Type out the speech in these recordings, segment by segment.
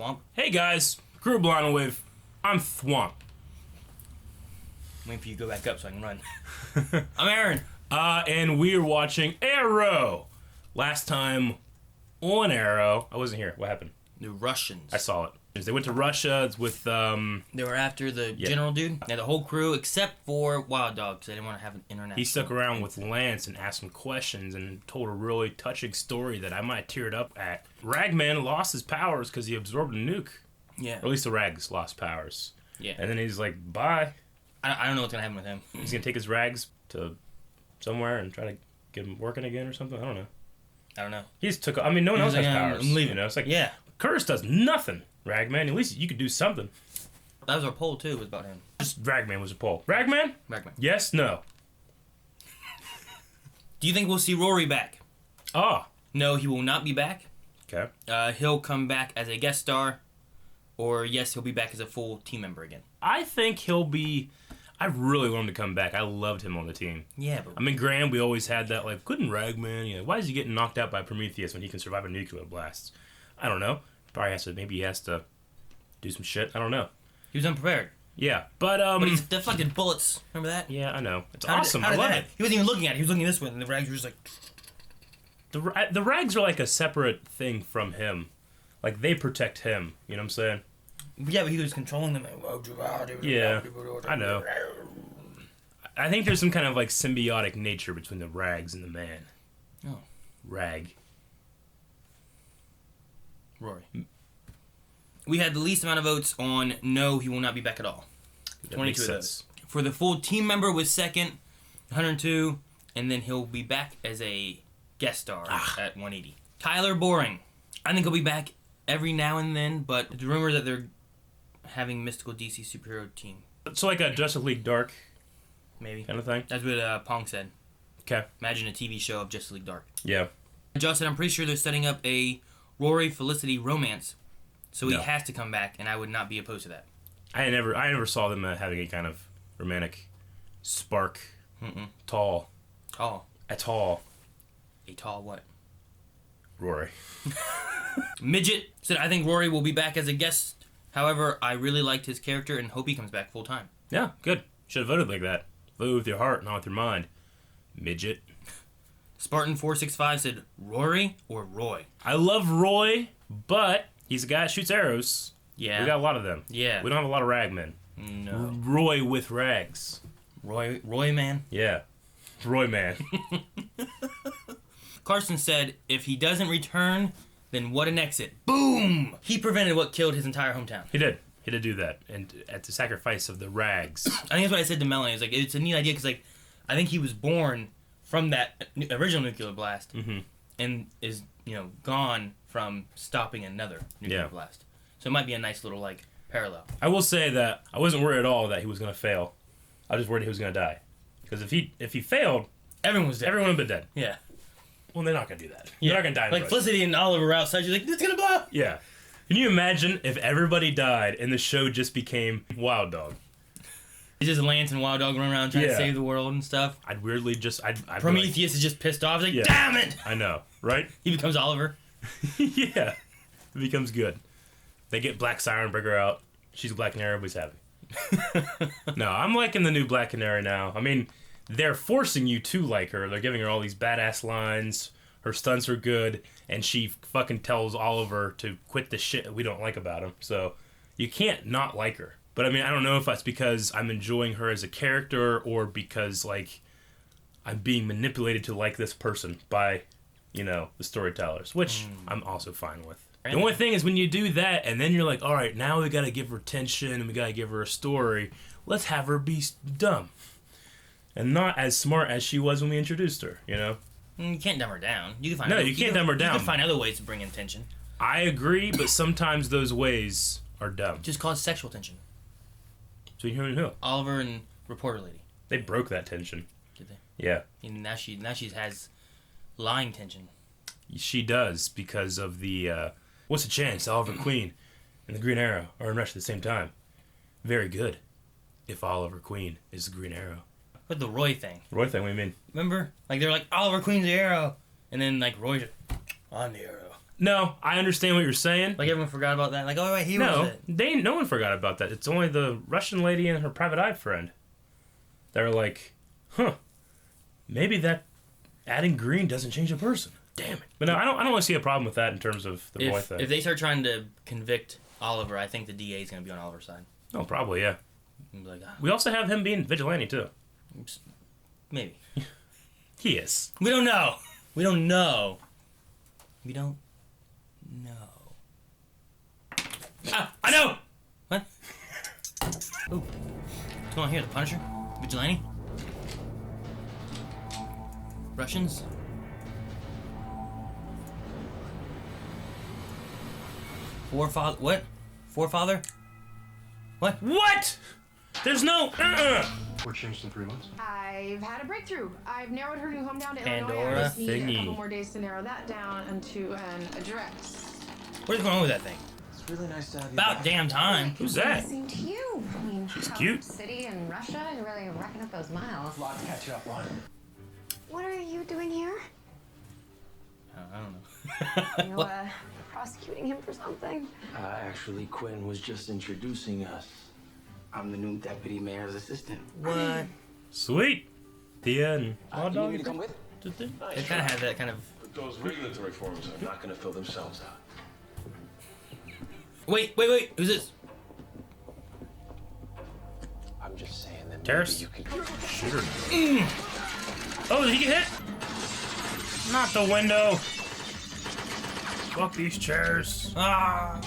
Thwomp. Hey guys, Crew Blind Wave. I'm Thwomp. Waiting for you to go back up so I can run. I'm Aaron. And we're watching Arrow. Last time on Arrow, I wasn't here. What happened? The Russians. I saw it. They went to Russia with They were after the general dude. Yeah, the whole crew except for Wild Dog because they didn't want to have an international. He stuck around with Lance and asked him questions and told a really touching story that I might tear it up at. Ragman lost his powers because he absorbed a nuke. Yeah. Or at least the Rags lost powers. Yeah. And then he's like, bye. I don't know what's gonna happen with him. He's gonna take his Rags to somewhere and try to get him working again or something. I don't know. He just took. I mean, no one else has powers. I'm leaving. You know, it's like yeah. Curtis does nothing. Ragman, at least you could do something. That was our poll too. Was about him. Just Ragman was a poll. Ragman? Ragman. Yes. No. Do you think we'll see Rory back? Oh. No, he will not be back. Okay. He'll come back as a guest star, or yes, he'll be back as a full team member again. I think he'll be. I really want him to come back. I loved him on the team. Yeah, but I mean, Graham, we always had that, like, couldn't Ragman, you know, why is he getting knocked out by Prometheus when he can survive a nuclear blast? I don't know. Maybe he has to do some shit. I don't know. he was unprepared. Yeah, but he's deflected bullets. Remember that? Yeah, I know. It's awesome. I love it. He wasn't even looking at it. He was looking this way, and the Rags were just like. The Rags are like a separate thing from him. Like, they protect him. You know what I'm saying? Yeah, but he was controlling them. Yeah, I know. I think there's some kind of, like, symbiotic nature between the Rags and the man. Oh. Rag. Rory. We had the least amount of votes on no, he will not be back at all. That 22 of those. For the full team member was second, 102, and then he'll be back as a guest star at 180. Tyler Boring. I think he'll be back every now and then, but the rumor that they're having mystical DC superhero team. So like a Justice League Dark Maybe. kind of thing? That's what Pong said. Okay. Imagine a TV show of Justice League Dark. Yeah. Josh said, I'm pretty sure they're setting up a Rory Felicity romance, so he has to come back, and I would not be opposed to that. I never saw them having a kind of romantic spark. Tall. Tall. At all. A tall what? Rory. Midget said, I think Rory will be back as a guest. However, I really liked his character and hope he comes back full time. Yeah, good. Should have voted like that. Vote with your heart, not with your mind. Midget. Spartan465 said, Rory or Roy? I love Roy, but he's a guy that shoots arrows. Yeah. We got a lot of them. Yeah. We don't have a lot of ragmen. No. Roy with rags. Roy man? Yeah. Roy man. Carson said, if he doesn't return, then what an exit. Boom! He prevented what killed his entire hometown. He did. He did do that. And at the sacrifice of the rags. I think that's what I said to Melanie. It's like, it's a neat idea because, like, I think he was born from that original nuclear blast and is, gone from stopping another nuclear blast. So it might be a nice little, like, parallel. I will say that I wasn't worried at all that he was going to fail. I was just worried he was going to die. Because if he failed, everyone was dead. Everyone would have been dead. Yeah. Well, they're not going to do that. They're not going to die. Like Felicity and Oliver were outside. You're like, it's going to blow. Yeah. Can you imagine if everybody died and the show just became Wild Dog? It's just Lance and Wild Dog running around trying to save the world and stuff. I'd weirdly just... Prometheus is just pissed off. He's like, damn it! I know, right? He becomes Oliver. Yeah. It becomes good. They get Black Sirenburger out. She's a Black Canary. Everybody's happy. No, I'm liking the new Black Canary now. I mean, they're forcing you to like her. They're giving her all these badass lines. Her stunts are good. And she fucking tells Oliver to quit the shit we don't like about him. So you can't not like her. But I mean, I don't know if that's because I'm enjoying her as a character or because, like, I'm being manipulated to like this person by, the storytellers, which I'm also fine with. The only thing is when you do that and then you're like, all right, now we got to give her tension and we got to give her a story. Let's have her be dumb and not as smart as she was when we introduced her, You can't dumb her down. You can't dumb her down. You can find other ways to bring in tension. I agree, but sometimes those ways are dumb. Just cause sexual tension. So you hear who? Oliver and Reporter Lady. They broke that tension. Did they? Yeah. And now she has lying tension. She does because of the what's the chance Oliver Queen and the Green Arrow are in Russia at the same time? Very good. If Oliver Queen is the Green Arrow. But the Roy thing. Roy thing, what do you mean? Remember? Like they're like Oliver Queen's the Arrow, and then like Roy's I'm the Arrow. No, I understand what you're saying. Like everyone forgot about that. Like, oh wait, he was it. No one forgot about that. It's only the Russian lady and her private eye friend. They're like, huh, maybe that adding green doesn't change a person. Damn it. But no, I don't really see a problem with that in terms of the boy thing. If they start trying to convict Oliver, I think the DA is going to be on Oliver's side. Oh, probably, yeah. Like, We also have him being vigilante, too. Maybe. He is. We don't know. We don't know. We don't know. Ah, I know! What? Ooh. What's going on here? The Punisher? Vigilante? Russians? Forefather? What? Forefather? What? What? There's no... What changed in 3 months? I've had a breakthrough. I've narrowed her new home down to Pandora Illinois. I just need thingy. a couple more days to narrow that down into an address. What is going on with that thing? It's really nice to have you About back. damn time. Who's that? Same to you. I mean, She's how cute. City in Russia, you're really racking up those miles. A lot to catch up on. What are you doing here? I don't know. You prosecuting him for something? Actually, Quentin was just introducing us. I'm the new deputy mayor's assistant. What? Sweet. Tia and You Hot need Dog. me to come with? They kind of have that kind of... But those regulatory forms are not going to fill themselves out. Wait. Who's this? I'm just saying that Terrace? maybe you can... Shoot her. Oh, did he get hit? Not the window. Fuck these chairs. Ah!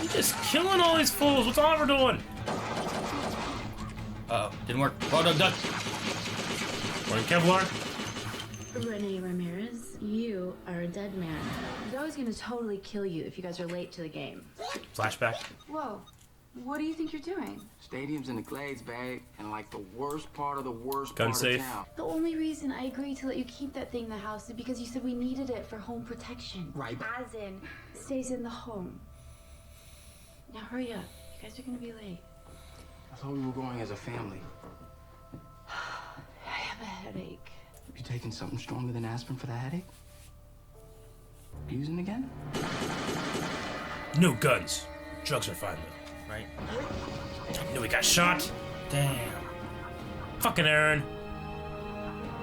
You're just killing all these fools. What's Oliver doing? Uh-oh. Didn't work. Raw dog duck. Wearing Kevlar. Renee Ramirez, you are a dead man. Zoe's gonna totally kill you if you guys are late to the game. Flashback. Whoa. What do you think you're doing? Stadium's in the Glades, babe, and like the worst part of the worst Gun part safe. of town. The only reason I agreed to let you keep that thing in the house is because you said we needed it for home protection. Right. As in, stays in the home. Now hurry up. You guys are gonna be late. I thought we were going as a family. I have a headache. You taking something stronger than aspirin for the headache? Using again? No guns. Drugs are fine though. Right? No, he got shot. Damn. Fucking Aaron.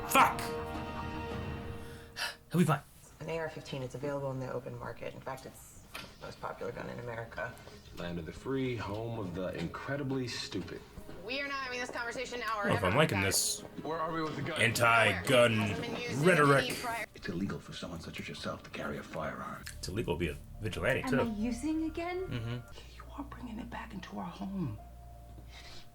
Fuck. He'll be fine. An AR-15, it's available in the open market. In fact, it's the most popular gun in America. Land of the free, home of the incredibly stupid. We are not having this conversation now. I don't know if I'm liking this Where are we with the gun? anti-gun rhetoric. It's illegal for someone such as yourself to carry a firearm. It's illegal to be a vigilante Am too. I using again? You are bringing it back into our home.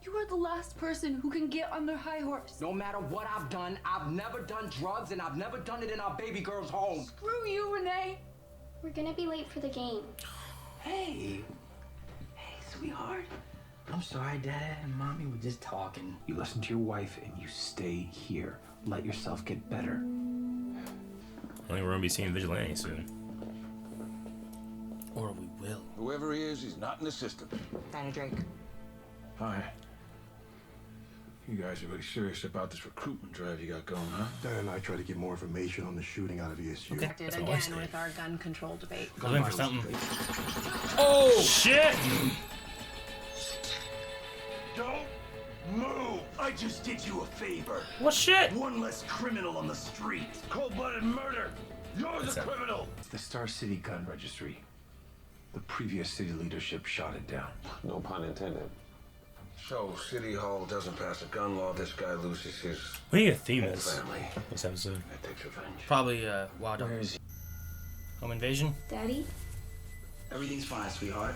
You are the last person who can get on their high horse. No matter what I've done, I've never done drugs, and I've never done it in our baby girl's home. Screw you, Renee. We're gonna be late for the game. Hey, sweetheart. I'm sorry, Dad and Mommy were just talking. You listen to your wife and you stay here. Let yourself get better. I think we're gonna be seeing vigilante soon. Or we will. Whoever he is, he's not in the system. Dinah Drake. Hi. You guys are really serious about this recruitment drive you got going, huh? Dan and I tried to get more information on the shooting out of ESU. Okay. Acted That's a again voice with our gun control debate. I was waiting for something. Oh shit! Don't move! I just did you a favor. What shit? One less criminal on the street. Cold-blooded murder. You're the criminal. It's the Star City gun registry. The previous city leadership shot it down. No pun intended. So, City Hall doesn't pass a gun law, this guy loses his What do you think a theme whole is family. this episode? That takes revenge. Probably Wild Dog. Where is he? Home invasion? Daddy? Everything's fine, sweetheart.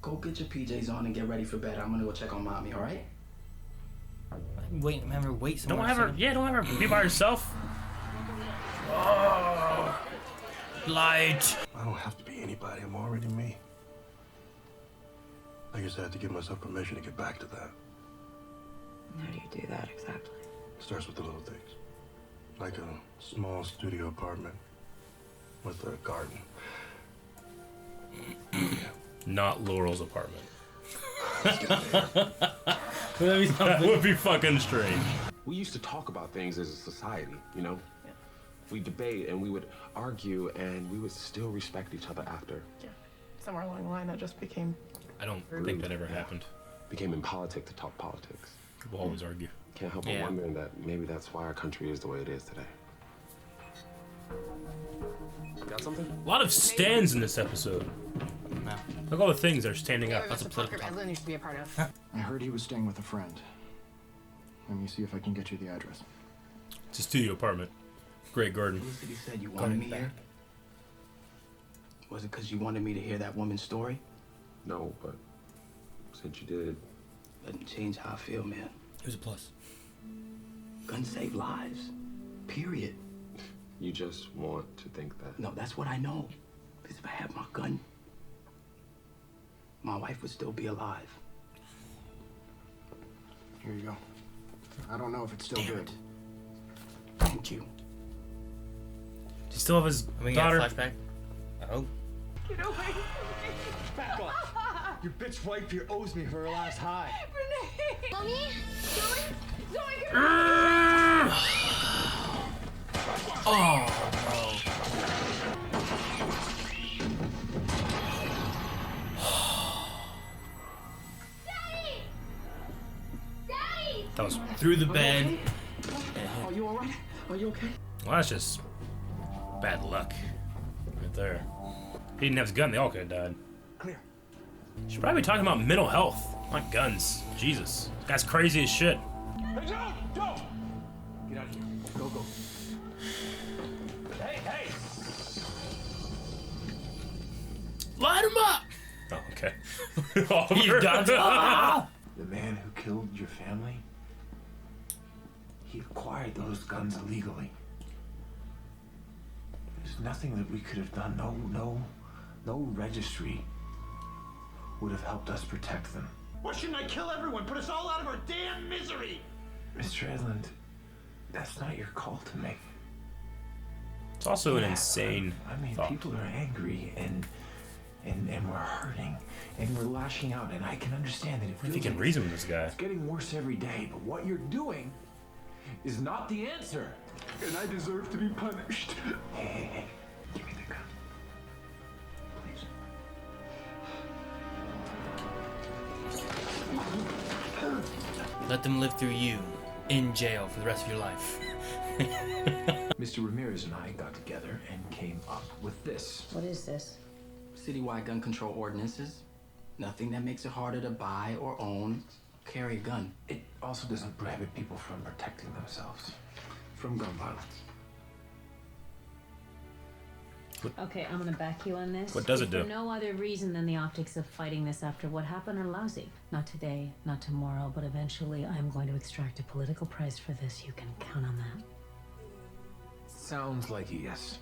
Go get your PJs on and get ready for bed. I'm gonna go check on Mommy, all right? Wait, remember, wait Don't somewhere. ever be by yourself. Oh, light. I don't have to be anybody. I'm already me. I just had to give myself permission to get back to that. How do you do that exactly? Starts with the little things. Like a small studio apartment with a garden. Not Laurel's apartment. That'd be That something. would be fucking strange. We used to talk about things as a society, you know? we'd debate and we would argue and we would still respect each other after. Yeah. Somewhere along the line, that just became. I don't think that ever happened. Became impolitic to talk politics. People always argue. Can't help but wondering that maybe that's why our country is the way it is today. Got something? A lot of stands in this episode. No. Look at all the things that are standing up. That's a political talk. Used to be a part of. I heard he was staying with a friend. Let me see if I can get you the address. It's a studio apartment. Great garden. You said you wanted me here? Was it because you wanted me to hear that woman's story? No, but since you did. Doesn't change how I feel, man. It was a plus. Guns save lives. Period. You just want to think that. No, that's what I know. Because if I had my gun, my wife would still be alive. Here you go. I don't know if it's still good. Thank you. Does he still have his daughter? Flashback? Oh. Get away from me. Back off. Your bitch wife here owes me for her last high. Mommy? Zoe? Zoe, Oh, Daddy! Daddy! That was through the bed. Are you alright? Are you okay? Well, that's just bad luck. Right there. He didn't have his gun, they all could have died. Clear. Should probably be talking about mental health, not guns. Jesus. This guy's crazy as shit. Hey, Joe! Joe! Get out of here. Go, go. Hey, hey! Light him up! Oh, okay. He's got The man who killed your family, he acquired those guns illegally. There's nothing that we could have done. No registry would have helped us protect them. Why shouldn't I kill everyone? Put us all out of our damn misery! Mr. Edlund, that's not your call to make. It's also an insane thought. People are angry and we're hurting and we're lashing out, and I can understand that. If you can reason with this guy. It's getting worse every day, but what you're doing is not the answer. And I deserve to be punished. Hey, give me the gun. Please. Let them live through you in jail for the rest of your life. Mr. Ramirez and I got together and came up with this. What is this? Citywide gun control ordinances. Nothing that makes it harder to buy or own, carry a gun. It also doesn't prohibit people from protecting themselves from gun violence. Okay, I'm gonna back you on this. What does it do? For no other reason than the optics of fighting this after what happened are lousy. Not today, not tomorrow, but eventually I'm going to extract a political price for this. You can count on that. Sounds like a yes.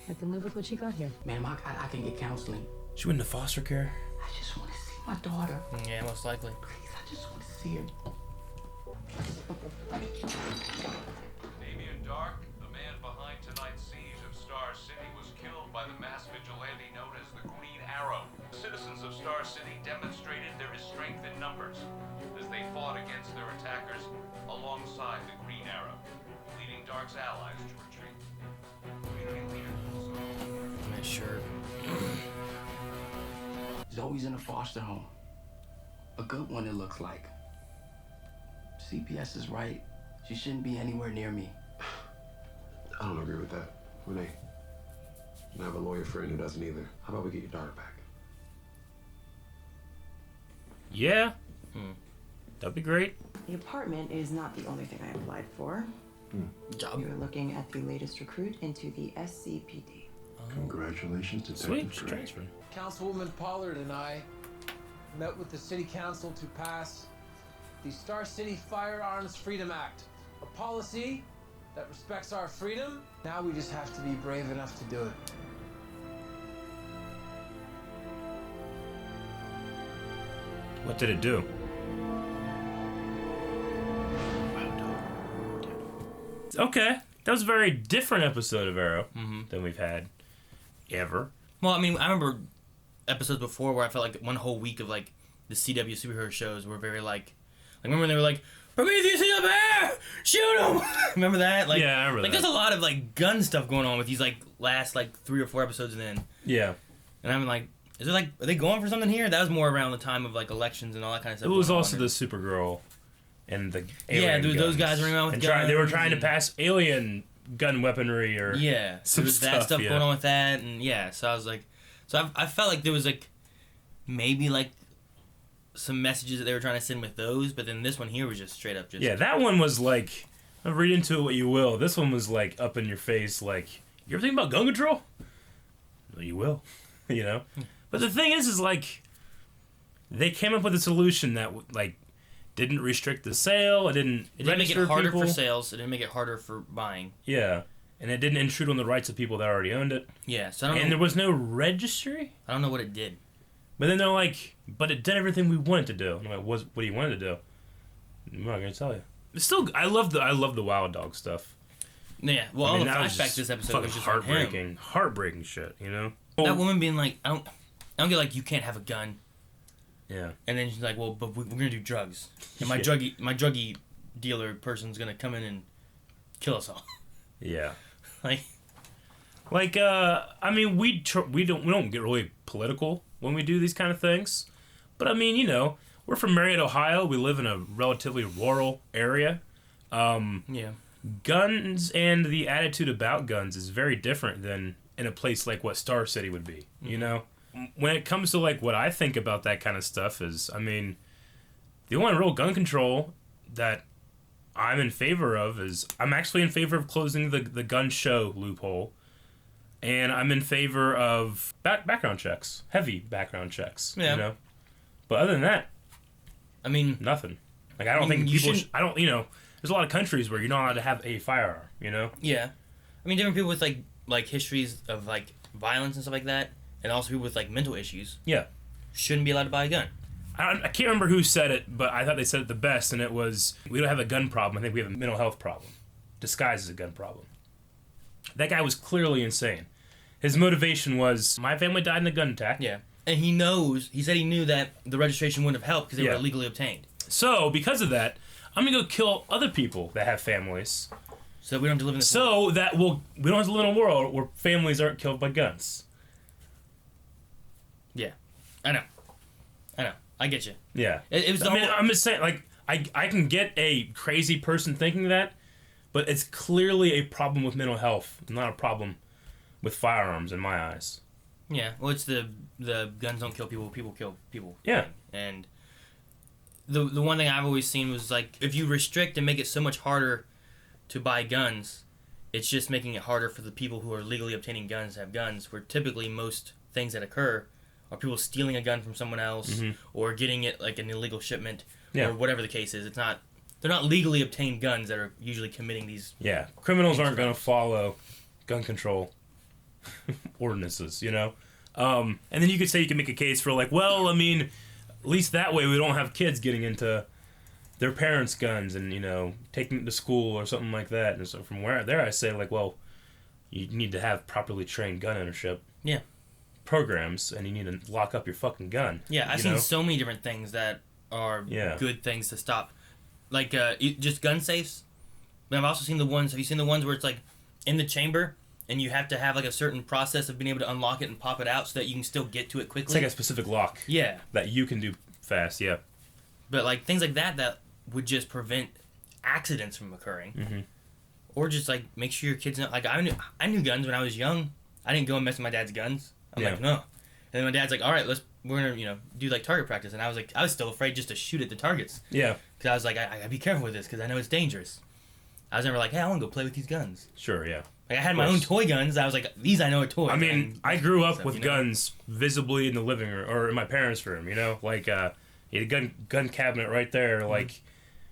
I can live with what you got here. Ma'am, I can get counseling. She went into foster care? I just want to see my daughter. Yeah, most likely. Please, I just want to see her. Damien Dark, the man behind tonight's siege of Star City, was killed by the mass vigilante known as the Green Arrow. Citizens of Star City demonstrated there is strength in numbers as they fought against their attackers alongside the Green Arrow, leading Dark's allies to retreat. Yeah, sure. Zoe's in a foster home. A good one, it looks like. CPS is right. She shouldn't be anywhere near me. I don't agree with that. Renee, I have a lawyer friend who doesn't either. How about we get your daughter back? Yeah. That'd be great. The apartment is not the only thing I applied for. Job. You're looking at the latest recruit into the SCPD. Congratulations, Detective Sweet, Gray. transfer. Councilwoman Pollard and I met with the City Council to pass the Star City Firearms Freedom Act, a policy that respects our freedom. Now we just have to be brave enough to do it. What did it do? Okay. That was a very different episode of Arrow than we've had ever. Well, I mean, I remember episodes before where I felt like one whole week of like the CW superhero shows were very like remember when they were like, Prometheus is up there! Shoot him! Remember that? Like, yeah, I remember like that. there's a lot of like gun stuff going on with these like last like 3 or 4 episodes then. Yeah. And I'm like, is there like, are they going for something here? That was more around the time of like elections and all that kind of stuff. It was also the Supergirl and the alien those guys running around with guns. They were trying to pass alien gun weaponry or some there was that stuff going on with that, and so I was like, I felt like there was like maybe like some messages that they were trying to send with those, but then this one here was just straight up just that one was like, read into it what you will. This one was like up in your face, like, you ever think about gun control? Well, you will, you know. But the thing is like, they came up with a solution that like didn't restrict the sale. It didn't make it harder people. for sales. It didn't make it harder for buying. Yeah, and it didn't intrude on the rights of people that already owned it. Yeah, so I don't know. And there was no registry. I don't know what it did. But then they're like, but it did everything we wanted to do. I'm like, what do you want it to do? I'm not gonna tell you. It's still, I love the Wild Dog stuff. Yeah, well, all the flashbacks this episode was just heartbreaking shit. You know, that woman being like, I don't get like, you can't have a gun. Yeah. And then she's like, well, but we're gonna do drugs, and my druggie dealer person's gonna come in and kill us all. Yeah. like, I mean, we don't get really political when we do these kind of things, but I mean, you know, we're from Marietta, Ohio. We live in a relatively rural area. Guns and the attitude about guns is very different than in a place like what Star City would be. You know. When it comes to like what I think about that kind of stuff is, I mean, the only real gun control that I'm in favor of is I'm actually in favor of closing the gun show loophole, and I'm in favor of background checks, heavy background checks. Yeah. You know, but other than that, I mean, nothing. Like I don't think people. I don't. You know, there's a lot of countries where you're not allowed to have a firearm. You know. Yeah, I mean, different people with like histories of like violence and stuff like that. And also people with like mental issues. Yeah. Shouldn't be allowed to buy a gun. I can't remember who said it, but I thought they said it the best, and it was, we don't have a gun problem, I think we have a mental health problem. Disguised as a gun problem. That guy was clearly insane. His motivation was, my family died in a gun attack. Yeah. And he said he knew that the registration wouldn't have helped because they were illegally obtained. So, because of that, I'm going to go kill other people that have families. So that we don't have to live in this world. We don't have to live in a world where families aren't killed by guns. Yeah, I know. I get you. Yeah. It was. I'm just saying, like, I can get a crazy person thinking that, but it's clearly a problem with mental health, not a problem with firearms in my eyes. Yeah. Well, it's the guns don't kill people, people kill people. Yeah. Thing. And the one thing I've always seen was like, if you restrict and make it so much harder to buy guns, it's just making it harder for the people who are legally obtaining guns to have guns. Where typically most things that occur are people stealing a gun from someone else, or getting it like an illegal shipment, or whatever the case is. They're not legally obtained guns that are usually committing these. Yeah, criminals aren't going to follow gun control ordinances, you know. And then you could say you can make a case for like, well, I mean, at least that way we don't have kids getting into their parents' guns and, you know, taking it to school or something like that. And so from there I say like, well, you need to have properly trained gun ownership. Yeah. Programs, and you need to lock up your fucking gun. Yeah, I've seen so many different things that are good things to stop, like just gun safes. But I've also seen the ones. Have you seen the ones where it's like in the chamber, and you have to have like a certain process of being able to unlock it and pop it out so that you can still get to it quickly? It's like a specific lock. Yeah, that you can do fast. Yeah, but like things like that would just prevent accidents from occurring, or just like make sure your kids know. Like I knew guns when I was young. I didn't go and mess with my dad's guns. I'm like, no. And then my dad's like, all right, we're going to, do like target practice. And I was still afraid just to shoot at the targets. Yeah. Because I was like, I gotta be careful with this because I know it's dangerous. I was never like, hey, I want to go play with these guns. Sure, yeah. Like I had my own toy guns. I was like, these I know are toys. I mean, I grew up with guns visibly in the living room or in my parents' room, you know? Like, you had a gun cabinet right there. Like,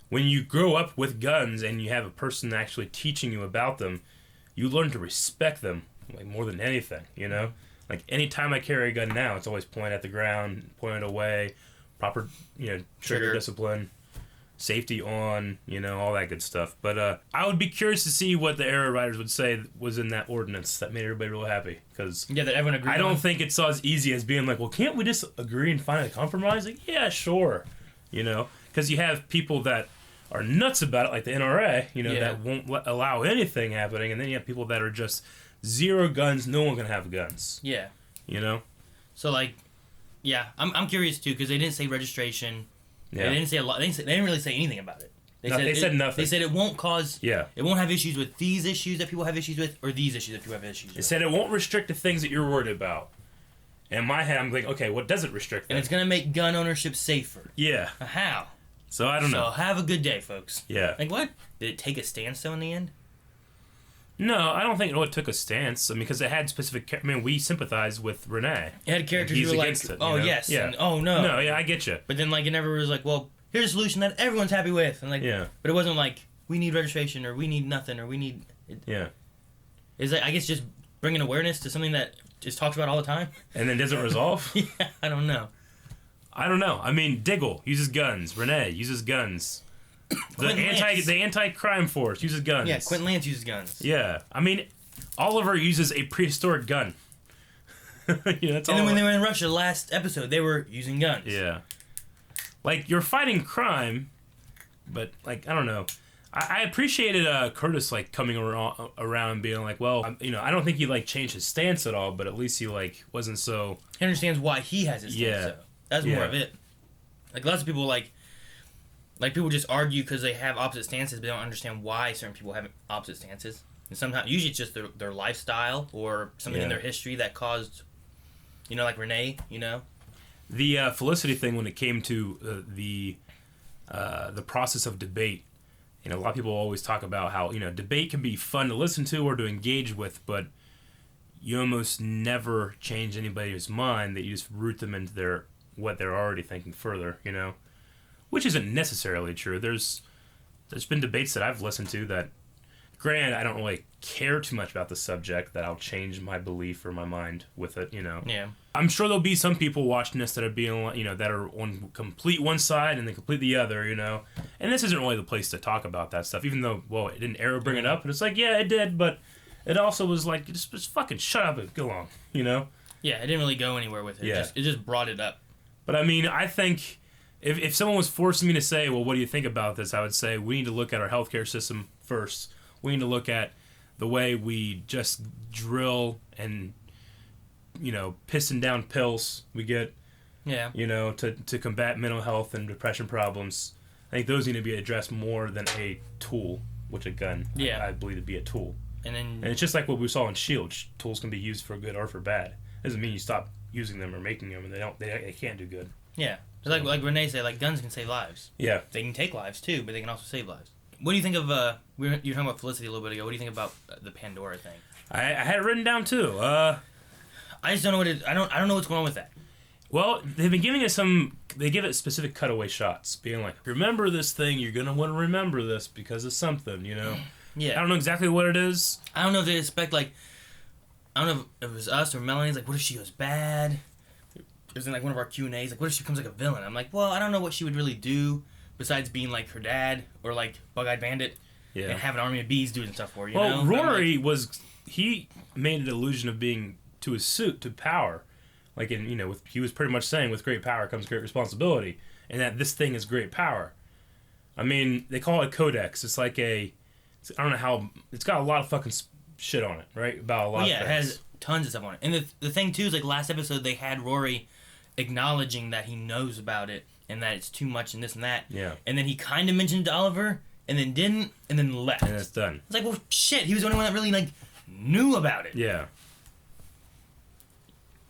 when you grow up with guns and you have a person actually teaching you about them, you learn to respect them, like, more than anything, you know? Like, anytime I carry a gun now, it's always pointed at the ground, pointed away, proper, trigger discipline, safety on, all that good stuff. But I would be curious to see what the Arrow writers would say was in that ordinance that made everybody real happy. Because that everyone agreed I don't think it's as easy as being like, well, can't we just agree and find a compromise? Like, yeah, sure. Because you have people that are nuts about it, like the NRA, you know, Yeah. that won't allow anything happening, and then you have people that are just zero guns, no one can have guns. Yeah. You know? So, like, yeah, I'm curious, too, because they didn't say registration. Yeah. They didn't say a lot. They didn't really say anything about it. They said nothing. They said it won't cause... Yeah. It won't have issues with these issues that people have issues with, or these issues that people have issues They with. said it won't restrict the things that you're worried about. And in my head, I'm like, okay, what does it restrict? And it's going to make gun ownership safer. Yeah. How? So I don't know. So have a good day, folks. Yeah. Like, what? Did it take a stance, though, in the end? No, I don't think it took a stance. I mean, because it had specific... I mean, we sympathized with Renee. It had characters who were like, oh, yes, Yeah. and oh, no. No, yeah, I get you. But then, like, it never was like, well, here's a solution that everyone's happy with. And like, Yeah. But it wasn't like, we need registration, or we need nothing, or we need... Yeah. Is that, I guess, just bringing awareness to something that just talks about all the time? And then doesn't resolve? Yeah, I don't know. I don't know. I mean, Diggle uses guns. Renee uses guns. The anti-crime force uses guns. Yeah, Quentin Lance uses guns. Yeah. I mean, Oliver uses a prehistoric gun. That's and then when they were in Russia last episode, they were using guns. Yeah. Like, you're fighting crime, but, like, I don't know. I appreciated Curtis, like, coming around and being like, well, you know, I don't think he, like, changed his stance at all, but at least he, like, wasn't so... He understands why he has his stance, though. That's more of it. Like, lots of people, like people just argue because they have opposite stances, but they don't understand why certain people have opposite stances. And sometimes, usually it's just their lifestyle or something in their history that caused, you know, like Renee, you know? The Felicity thing, when it came to the process of debate, you know, a lot of people always talk about how, you know, debate can be fun to listen to or to engage with, but you almost never change anybody's mind, that you just root them into what they're already thinking further, you know? Which isn't necessarily true. There's been debates that I've listened to that, granted, I don't really care too much about the subject, that I'll change my belief or my mind with it, you know? Yeah. I'm sure there'll be some people watching this that are being, you know, that are on complete one side and then complete the other, you know? And this isn't really the place to talk about that stuff, even though, well, it didn't Arrow bring it up, and it's like, yeah, it did, but it also was like, just fucking shut up and go on, you know? Yeah, it didn't really go anywhere with it. Yeah. It just brought it up. But I mean, I think if someone was forcing me to say, well, what do you think about this? I would say we need to look at our healthcare system first. We need to look at the way we just drill and, you know, pissing down pills we get, you know, to combat mental health and depression problems. I think those need to be addressed more than a tool, which a gun, I believe, to be a tool. And it's just like what we saw in S.H.I.E.L.D. Tools can be used for good or for bad. Doesn't mean you stop using them or making them, and they can't do good. Yeah. Like Renee said, like, guns can save lives. Yeah. They can take lives, too, but they can also save lives. What do you think of, you were talking about Felicity a little bit ago. What do you think about the Pandora thing? I had it written down, too. I just don't know I don't know what's going on with that. Well, they've been giving it they give it specific cutaway shots, being like, remember this thing, you're going to want to remember this because of something, you know? Yeah. I don't know exactly what it is. I don't know if they expect, like, I don't know if it was us or Melanie's, like, what if she goes bad? It was in, like, one of our Q&As, like, what if she becomes, like, a villain? I'm like, well, I don't know what she would really do besides being, like, her dad or, like, Bug-Eyed Bandit and have an army of bees doing stuff for her, you know? Well, Rory he made an illusion of being to his suit, to power. Like, in, you know, he was pretty much saying, with great power comes great responsibility, and that this thing is great power. I mean, they call it a codex. It's like I don't know how, it's got a lot of fucking shit on it, right? About a lot of things. It has tons of stuff on it. And the thing, too, is, like, last episode, they had Rory acknowledging that he knows about it and that it's too much and this and that. Yeah. And then he kind of mentioned to Oliver and then didn't and then left. And it's done. It's like, well, shit, he was the only one that really, like, knew about it. Yeah.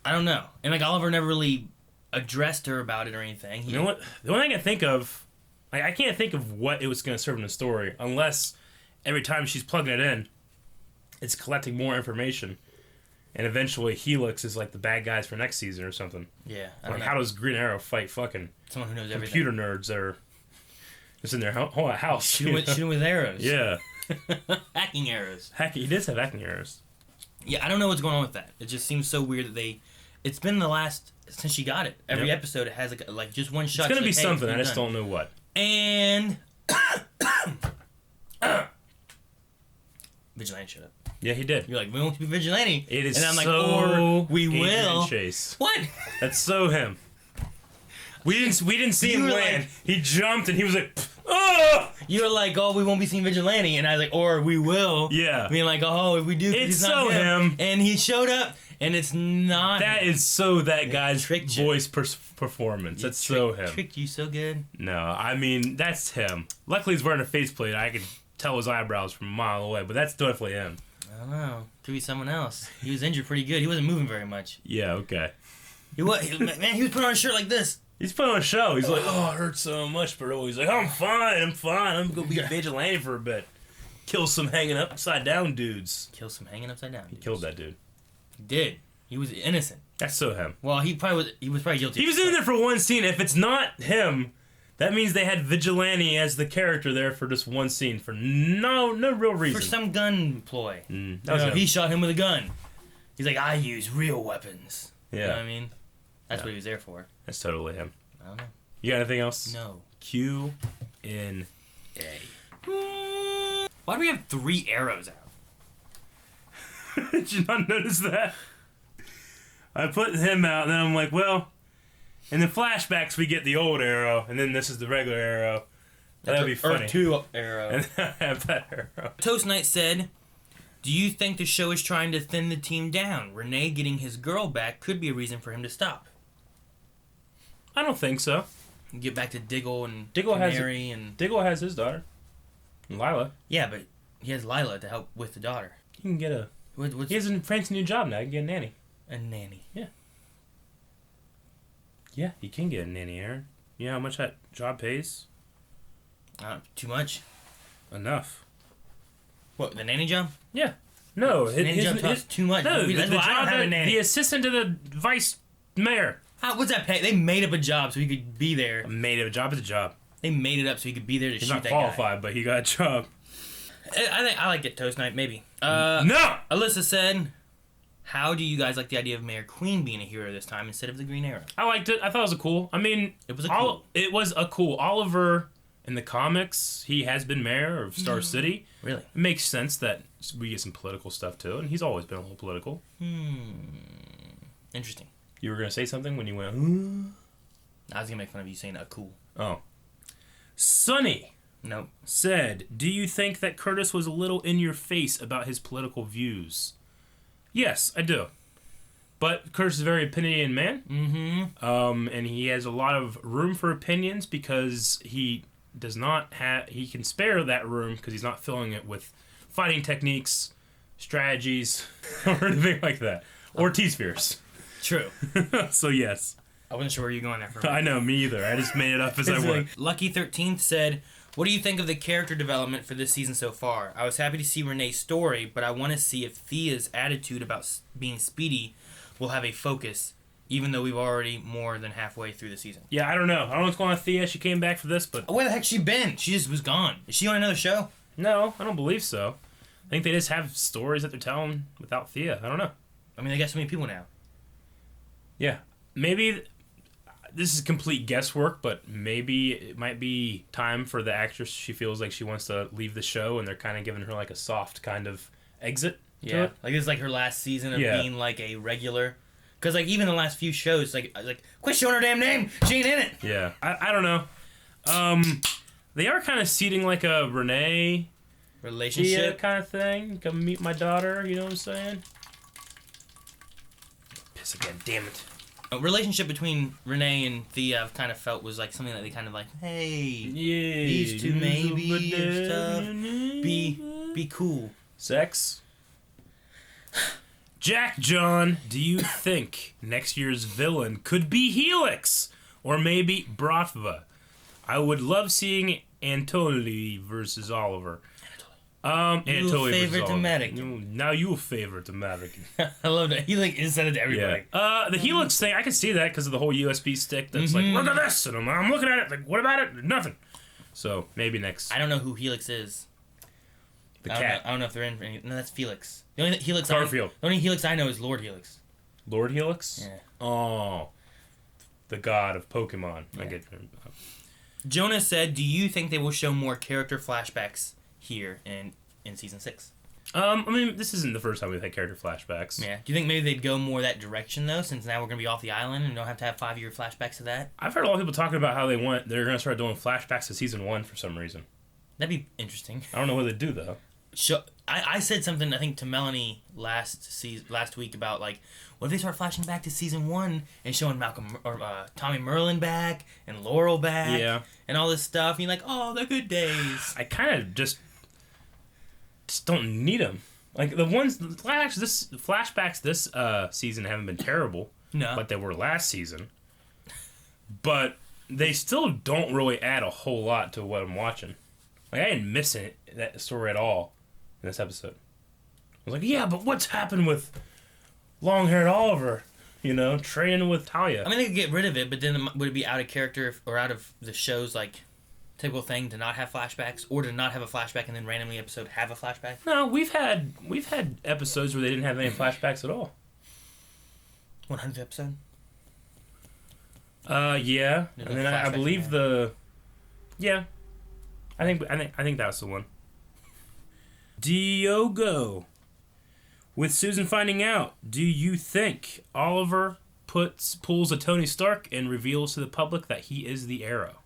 I don't know. And, like, Oliver never really addressed her about it or anything. You know what? The only thing I can think of, I can't think of what it was going to serve in the story unless every time she's plugging it in, it's collecting more information. And eventually Helix is like the bad guys for next season or something. Yeah. Like, how does Green Arrow fight fucking someone who knows computer nerds that are just in their whole house? Shooting with arrows. Yeah. Hacking arrows. He does have hacking arrows. Yeah, I don't know what's going on with that. It just seems so weird that it's been since she got it. Every episode it has like just one shot. It's going to be something. I just don't know what. And Vigilante showed up. Yeah, he did. You're like, we won't be Vigilante. It is and I'm like, so or we will. Chase. What? That's so him. We didn't see him land. He jumped and he was like, Oh! You were like, oh, we won't be seeing Vigilante, and I was like, or we will. Yeah. Being like, oh, if we do, It's he's not so him. And he showed up, and it's not. That him. is so that guy's tricked you. voice performance. That's so him. Tricked you so good. No, I mean, that's him. Luckily, he's wearing a faceplate. I could tell his eyebrows from a mile away, but that's definitely him. I don't know. Could be someone else. He was injured pretty good. He wasn't moving very much. Yeah, okay. He was putting on a shirt like this. He's putting on a show. He's like, oh, it hurts so much, but he's like, I'm fine. I'm going to be a vigilante for a bit. Kill some hanging upside down dudes. Kill some hanging upside down dudes. He killed that dude. He did. He was innocent. That's so him. Well, he was probably guilty. He was in there for one scene. If it's not him, that means they had Vigilante as the character there for just one scene for no real reason. For some gun ploy. That was him. He shot him with a gun. He's like, I use real weapons. Yeah. You know what I mean? That's what he was there for. That's totally him. I don't know. You got anything else? No. Q in A. Why do we have 3 arrows out? Did you not notice that? I put him out, and then I'm like, well, in the flashbacks we get the old arrow, and then this is the regular arrow. That'd be funny. Earth 2 arrow. And then I have that arrow. Toast Knight said, do you think the show is trying to thin the team down? Renee getting his girl back could be a reason for him to stop. I don't think so. Get back to Diggle and Diggle Canary and... Diggle has his daughter. Lila. Yeah, but he has Lila to help with the daughter. He can get a... He has a fancy new job now. He can get a nanny. A nanny. Yeah. Yeah, he can get a nanny, Aaron. You know how much that job pays? Too much? Enough. What, the nanny job? Yeah. No, nanny job costs too much. No, That's why I don't have a nanny. The assistant to the vice mayor. What's that pay? They made up a job so he could be there. Made up a job is a job. They made it up so he could be there to He's shoot not that qualified, but he got a job. I think I like it, Toast Knight, maybe. No! Alyssa said, how do you guys like the idea of Mayor Queen being a hero this time instead of the Green Arrow? I liked it. I thought it was cool. I mean, it was a cool. Oliver in the comics, he has been mayor of Star City. Really? It makes sense that we get some political stuff too, and he's always been a little political. Interesting. You were gonna say something when you went. I was gonna make fun of you saying cool. Oh. Sonny. Nope. Said, do you think that Curtis was a little in your face about his political views? Yes, I do. But Curtis is a very opinionated man. Mm-hmm. And he has a lot of room for opinions because he does not have... He can spare that room because he's not filling it with fighting techniques, strategies, or anything like that. Or T-spheres. True. So, yes. I wasn't sure where you were going there for a minute. I know, me either. I just made it up as I went. Lucky 13th said, what do you think of the character development for this season so far? I was happy to see Renee's story, but I want to see if Thea's attitude about being speedy will have a focus, even though we've already more than halfway through the season. Yeah, I don't know. I don't know what's going on with Thea. She came back for this, but... Where the heck's she been? She just was gone. Is she on another show? No, I don't believe so. I think they just have stories that they're telling without Thea. I don't know. I mean, they got so many people now. Yeah. Maybe... This is complete guesswork, but maybe it might be time for the actress. She feels like she wants to leave the show, and they're kind of giving her like a soft kind of exit. Yeah, like this is like her last season of being like a regular. Because like even the last few shows, like quit showing her damn name. She ain't in it. Yeah, I don't know. They are kind of seeding like a Renee relationship kind of thing. Come meet my daughter. You know what I'm saying? Piss again, damn it. A relationship between Renee and Thea, I've kind of felt was like something that they kind of like, hey, these two maybe and stuff. Be cool. Sex. Jack John, do you think next year's villain could be Helix or maybe Bratva? I would love seeing Anatoly versus Oliver. You favorite American. Now you favorite American. I love that. He like said it to everybody. Yeah. The Helix thing, I can see that because of the whole USB stick that's like, look at this, and I'm looking at it, like, what about it? Nothing. So, maybe next. I don't know who Helix is. The cat. I don't know if they're in any... No, that's Felix. The only Helix Garfield. The only Helix I know is Lord Helix. Lord Helix? Yeah. Oh. The god of Pokemon. Yeah. I get Jonah said, do you think they will show more character flashbacks here in season 6? I mean, this isn't the first time we've had character flashbacks. Yeah. Do you think maybe they'd go more that direction, though, since now we're going to be off the island and don't have to have 5-year flashbacks to that? I've heard a lot of people talking about how they're going to start doing flashbacks to season 1 for some reason. That'd be interesting. I don't know what they do, though. I said something, I think, to Melanie last week about, like, what if they start flashing back to season 1 and showing Tommy Merlin back and Laurel back and all this stuff? And you're like, oh, the good days. I kind of just don't need them. Like, the flashbacks this season haven't been terrible. No. Like they were last season. But they still don't really add a whole lot to what I'm watching. Like, I didn't miss that story at all in this episode. I was like, yeah, but what's happened with long-haired Oliver? You know, training with Talia. I mean, they could get rid of it, but then would it be out of character or out of the show's, like, typical thing to not have flashbacks, or to not have a flashback and then randomly episode have a flashback? No, we've had episodes where they didn't have any flashbacks at all. 100th episode? Yeah. And then I believe I think that's the one. Diogo. With Susan finding out, do you think Oliver pulls a Tony Stark and reveals to the public that he is the Arrow?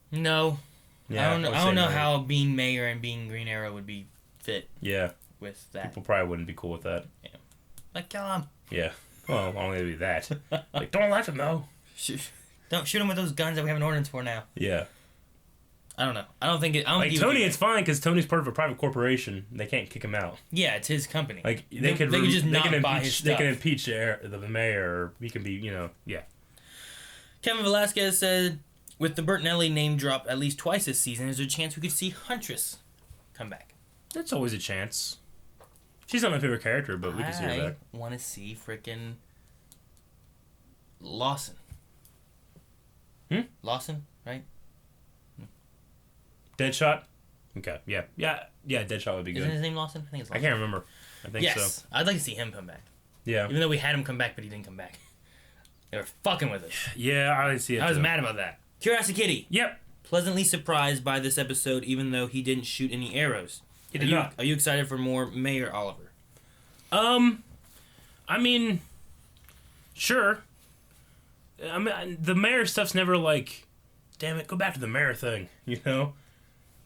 No. Yeah, I don't know how being Mayor and being Green Arrow would be fit. Yeah. With that. People probably wouldn't be cool with that. Yeah. Like, kill him. Yeah. Well, why don't they do that? Like, don't let them know. Don't shoot him with those guns that we have an ordinance for now. Yeah. I don't know. I don't think Tony, it's fine because Tony's part of a private corporation. They can't kick him out. Yeah, it's his company. Like they could just not buy his stuff. They can impeach the mayor, or he can be, yeah. Kevin Velasquez said, with the Bertinelli name drop at least twice this season, is there a chance we could see Huntress come back? That's always a chance. She's not my favorite character, but we can see her back. I want to see frickin' Lawson. Lawson, right? Deadshot? Okay, yeah. Deadshot would be good. Isn't his name Lawson? I think it's Lawson. I can't remember. I think so. I'd like to see him come back. Yeah. Even though we had him come back, but he didn't come back. They were fucking with us. Yeah, I see it. I was mad about that. Curiosity Kitty. Yep. Pleasantly surprised by this episode, even though he didn't shoot any arrows. He did not. Are you excited for more Mayor Oliver? I mean, sure. I mean, the mayor stuff's never like, damn it, go back to the mayor thing, you know?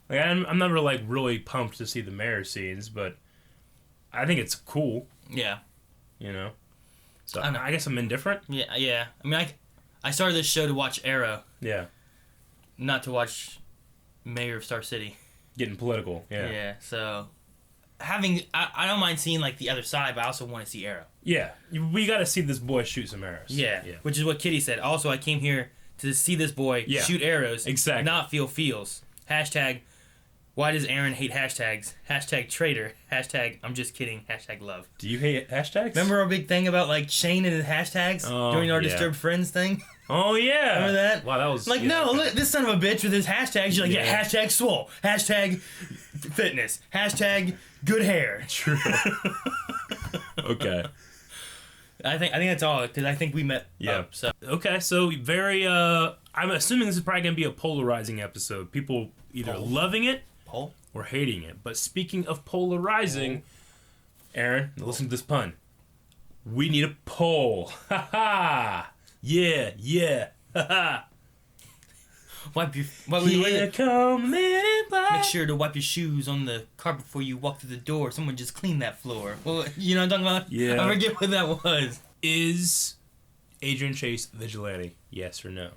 Like, I'm never, like, really pumped to see the mayor scenes, but I think it's cool. Yeah. You know? So, I guess I'm indifferent. Yeah. I mean, I started this show to watch Arrow. Yeah. Not to watch Mayor of Star City. Getting political, yeah. Yeah, so... I don't mind seeing, like, the other side, but I also want to see Arrow. Yeah. We gotta see this boy shoot some arrows. Yeah. Which is what Kitty said. Also, I came here to see this boy shoot arrows. Exactly. Not feel feels. Hashtag... Why does Aaron hate hashtags? Hashtag traitor. Hashtag I'm just kidding. Hashtag love. Do you hate hashtags? Remember our big thing about like Shane and his hashtags during our Disturbed Friends thing? Oh yeah. Remember that? Wow, that was like look, this son of a bitch with his hashtags. You're like hashtag swole. Hashtag fitness. Hashtag good hair. True. Okay. I think that's all because I think we met. Up, so okay, so very. I'm assuming this is probably gonna be a polarizing episode. People either loving it. Or hating it. But speaking of polarizing, Aaron, listen to this pun. We need a poll. Ha ha. Yeah. Ha ha. Make sure to wipe your shoes on the carpet before you walk through the door. Someone just cleaned that floor. Well, you know what I'm talking about? Yeah. I forget what that was. Is Adrian Chase Vigilante? Yes or no?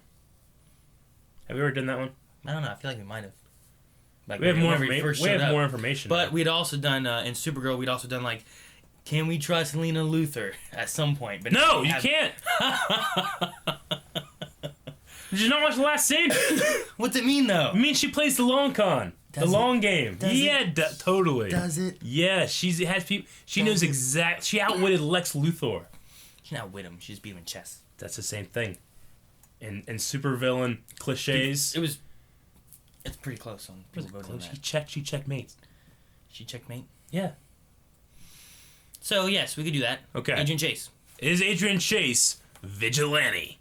Have we ever done that one? I don't know. I feel like we might have. Like we have more information. But we'd also done in Supergirl. We'd also done like, can we trust Lena Luthor at some point? But no, you can't. Did you not watch the last scene? What's it mean though? It means she plays the long con, long game. Totally. Does it? Yeah, she has people. She knows exact. She outwitted Lex Luthor. She didn't outwit him. She just beat him in chess. That's the same thing. In supervillain cliches. It's pretty close on people voting on that. She checkmates. She checkmate? Yeah. So, yes, we could do that. Okay. Adrian Chase. Is Adrian Chase Vigilante?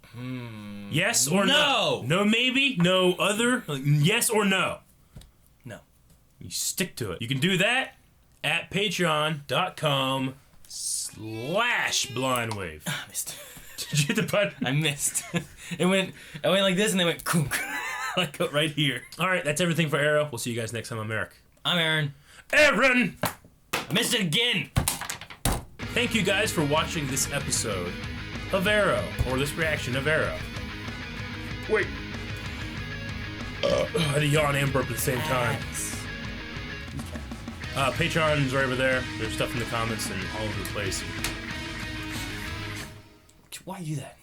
Yes or no? No, maybe? No other? Yes or no? No. You stick to it. You can do that, at patreon.com/blindwave. I missed. Did you hit the button? I missed. I went like this, and then went kunk. Like right here. All right, that's everything for Arrow. We'll see you guys next time. I'm Eric. I'm Aaron. Aaron! I missed it again. Thank you guys for watching this episode of Arrow, or this reaction of Arrow. Wait. I had a yawn and burp at the same time. Patreon's right over there. There's stuff in the comments and all over the place. Why do that?